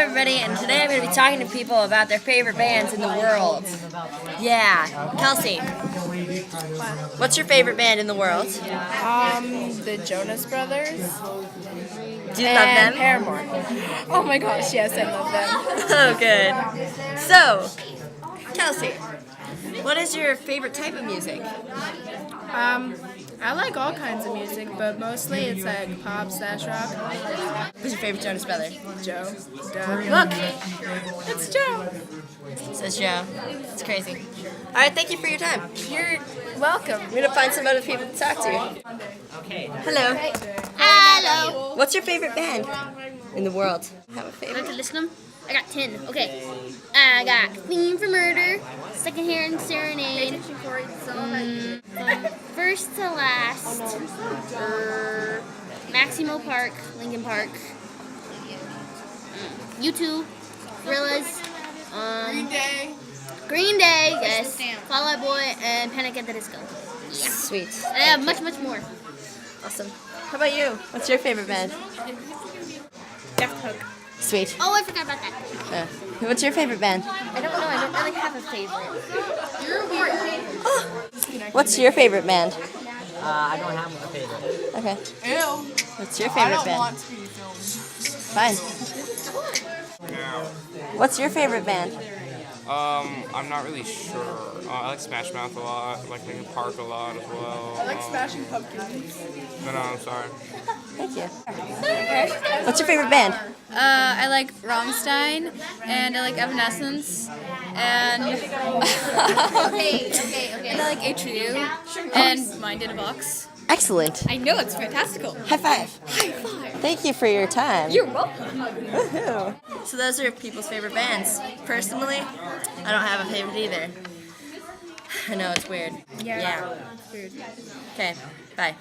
everybody, and today I'm going to be talking to people about their favorite bands in the world. Yeah, Kelsey, what's your favorite band in the world? The Jonas Brothers. Do you love them? Paramore. Oh my gosh, yes, I love them. Oh, good. So, Kelsey, what is your favorite type of music? I like all kinds of music, but mostly it's like pop/rock. Who's your favorite Jonas Brother? Joe. Duh. Look, it's Joe. Says Joe. It's crazy. All right, thank you for your time. You're welcome. I'm going to find some other people to talk to. Hello. Hello. What's your favorite band in the world? Have a I favorite? to list them. I got 10. Okay. I got Queen for Murder, Secondhand Serenade, First to Last, Maximo Park, Linkin Park, U2, Gorillaz, Green Day, yes, Fall Out Boy, and Panic at the Disco. Yeah. Sweet. I have much more. Awesome. How about you? What's your favorite band? Daft Punk. Sweet. Oh, I forgot about that. What's your favorite band? I don't know. I don't really have a favorite. You're weird. What's your favorite band? I don't have a favorite. Okay. Ew. What's your favorite band? to be filmed. Fine. What's your favorite band? I'm not really sure. I like Smash Mouth a lot. I like Linkin Park a lot as well. I like Smashing Pumpkins. No, I'm sorry. Thank you. What's your favorite band? I like Rammstein, and I like Evanescence, and Okay. I like H2, and Mind in a Box. Excellent. I know, it's fantastical. High five. Thank you for your time. You're welcome. Woohoo. So those are people's favorite bands. Personally, I don't have a favorite either. I know, it's weird. Yeah. Yeah. Weird. Okay, bye.